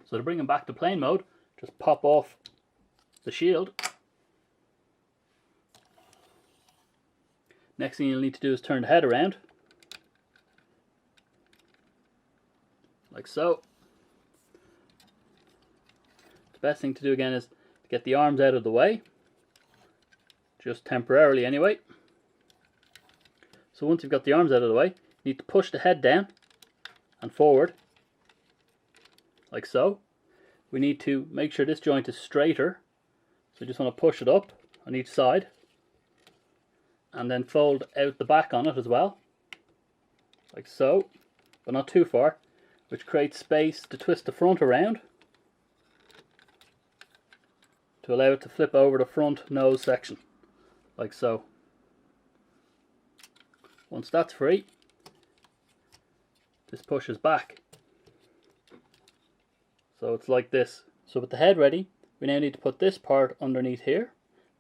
So to bring them back to plane mode, just pop off the shield. Next thing you'll need to do is turn the head around, like so. The best thing to do again is to get the arms out of the way, just temporarily anyway. So once you've got the arms out of the way, you need to push the head down and forward, like so. We need to make sure this joint is straighter, so you just want to push it up on each side, and then fold out the back on it as well, like so, but not too far, which creates space to twist the front around to allow it to flip over the front nose section, like so. Once that's free, this pushes back, so it's like this. So with the head ready, we now need to put this part underneath here,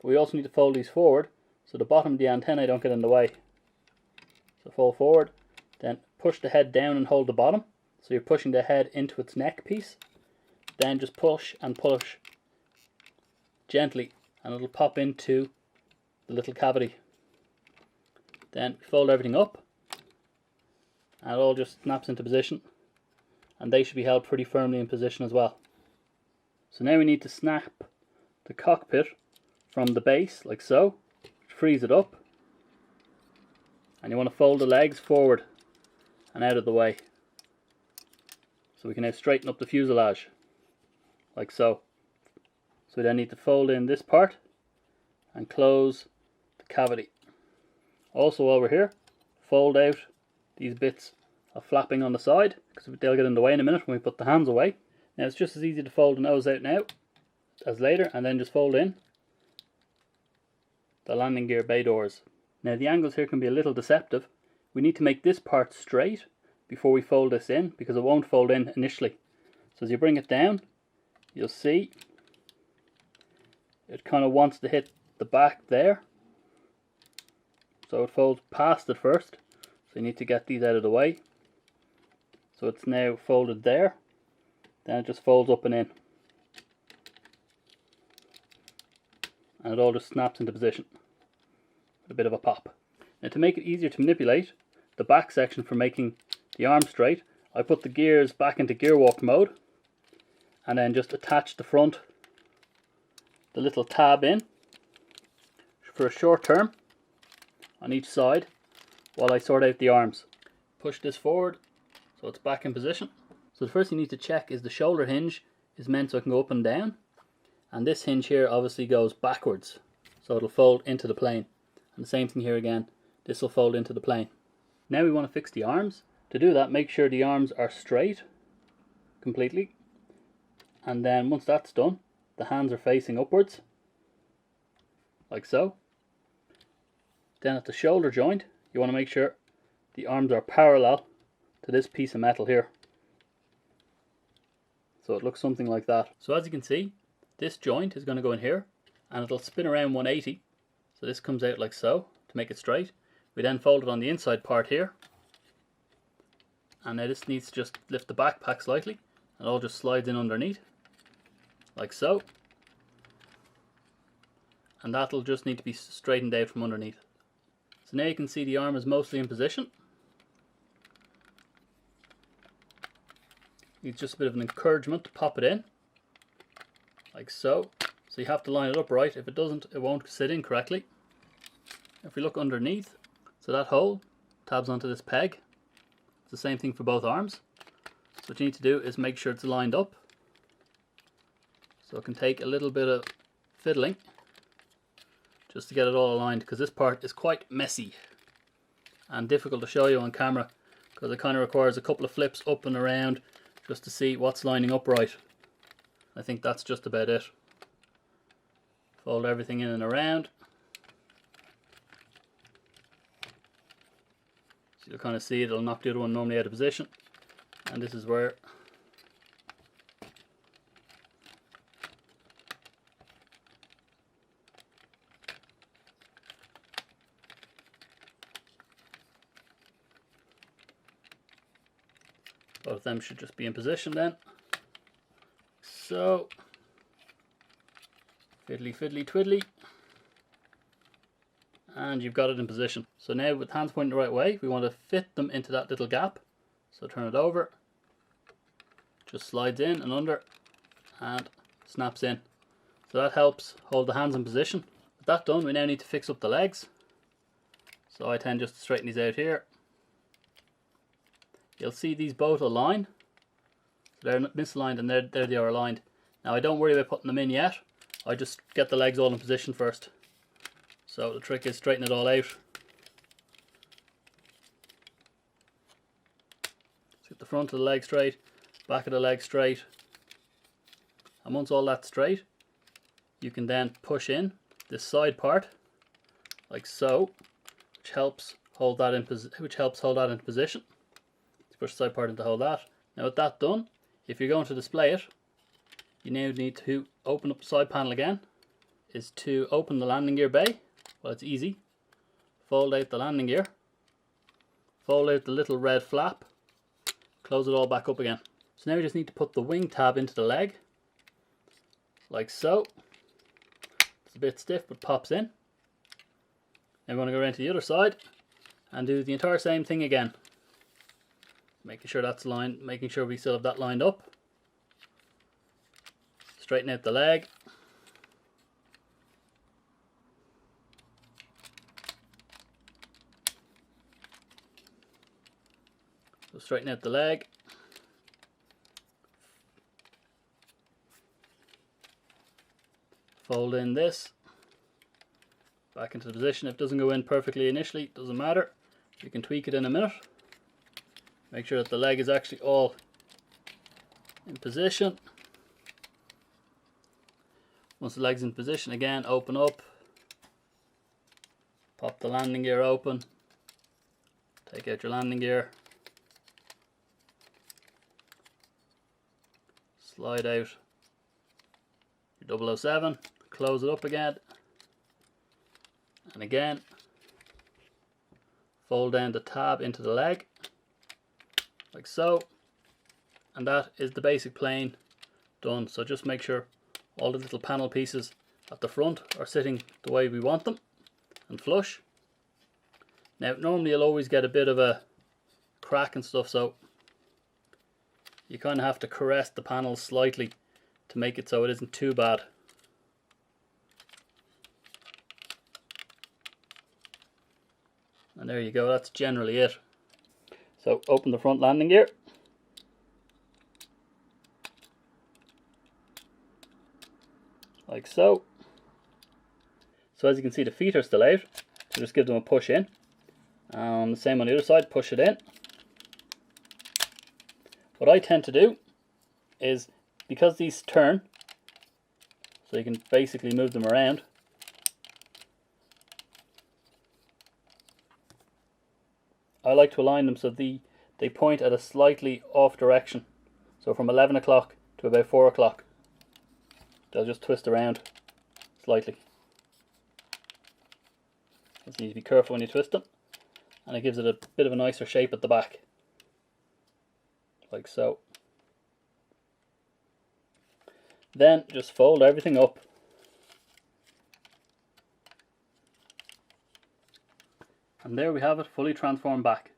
but we also need to fold these forward so the bottom of the antennae don't get in the way. So fold forward, then push the head down and hold the bottom, so you're pushing the head into its neck piece. Then just push and push gently and it'll pop into the little cavity. Then fold everything up and it all just snaps into position, and they should be held pretty firmly in position as well. So now we need to snap the cockpit from the base like so, which frees it up, and you want to fold the legs forward and out of the way, so we can now straighten up the fuselage like so. So we then need to fold in this part and close the cavity. Also while we're here, fold out these bits of flapping on the side, because they'll get in the way in a minute when we put the hands away. Now it's just as easy to fold the nose out now as later, and then just fold in the landing gear bay doors. Now the angles here can be a little deceptive. We need to make this part straight before we fold this in, because it won't fold in initially. So as you bring it down, you'll see it kind of wants to hit the back there, so it folds past it first. So you need to get these out of the way. So it's now folded there, then it just folds up and in, and it all just snaps into position with a bit of a pop. Now to make it easier to manipulate the back section for making the arm straight, I put the gears back into gear walk mode and then just attach the front, the little tab in for a short term on each side while I sort out the arms. Push this forward so it's back in position. So the first thing you need to check is the shoulder hinge is meant so it can go up and down, and this hinge here obviously goes backwards, so it'll fold into the plane. And the same thing here again, this will fold into the plane. Now we want to fix the arms. To do that, make sure the arms are straight completely, and then once that's done, the hands are facing upwards like so. Then at the shoulder joint, you want to make sure the arms are parallel to this piece of metal here, so it looks something like that. So as you can see, this joint is going to go in here and it'll spin around 180, so this comes out like so to make it straight. We then fold it on the inside part here, and now this needs to just lift the backpack slightly, and it all just slides in underneath like so, and that'll just need to be straightened out from underneath. So now you can see the arm is mostly in position. Needs just a bit of an encouragement to pop it in like so. So you have to line it up right. If it doesn't, it won't sit in correctly. If we look underneath, so that hole tabs onto this peg. It's the same thing for both arms. So what you need to do is make sure it's lined up. So it can take a little bit of fiddling just to get it all aligned, because this part is quite messy and difficult to show you on camera, because it kind of requires a couple of flips up and around just to see what's lining up right. I think that's just about it. Fold everything in and around. So you'll kind of see it'll knock the other one normally out of position, and this is where both of them should just be in position then. so. Fiddly fiddly twiddly. And you've got it in position. So now with hands pointing the right way, we want to fit them into that little gap. So turn it over. Just slides in and under and snaps in. So that helps hold the hands in position. With that done, we now need to fix up the legs. So I tend just to straighten these out here. You'll see these both align. So they're misaligned and there they are aligned. Now I don't worry about putting them in yet. I just get the legs all in position first. So the trick is straighten it all out. Let's get the front of the leg straight, back of the leg straight. And once all that's straight, you can then push in this side part, like so, which helps hold that in position. Let's push the side part in to hold that. Now with that done, if you're going to display it, you now need to open up the side panel again. Is to open the landing gear bay. Well, it's easy. Fold out the landing gear. Fold out the little red flap. Close it all back up again. So now we just need to put the wing tab into the leg. Like so. It's a bit stiff but pops in. Now we're going to go around to the other side and do the entire same thing again. Making sure that's lined, making sure we still have that lined up. Straighten out the leg. So straighten out the leg. Fold in this. Back into the position. If it doesn't go in perfectly initially, it doesn't matter. You can tweak it in a minute. Make sure that the leg is actually all in position. Once the leg's in position again, open up. Pop the landing gear open. Take out your landing gear. Slide out your 007. Close it up again. And again, fold down the tab into the leg. Like so. And that is the basic plane done. So just make sure all the little panel pieces at the front are sitting the way we want them and flush. Now normally you'll always get a bit of a crack and stuff, so you kind of have to caress the panels slightly to make it so it isn't too bad. And there you go, that's generally it. So open the front landing gear. Like so. So as you can see, the feet are still out, so just give them a push in. The same on the other side, push it in. What I tend to do is, because these turn, so you can basically move them around, I like to align them so they point at a slightly off direction. So from 11 o'clock to about 4 o'clock. They'll just twist around slightly. So you need to be careful when you twist them. And it gives it a bit of a nicer shape at the back. Like so. Then just fold everything up. And there we have it, fully transformed back.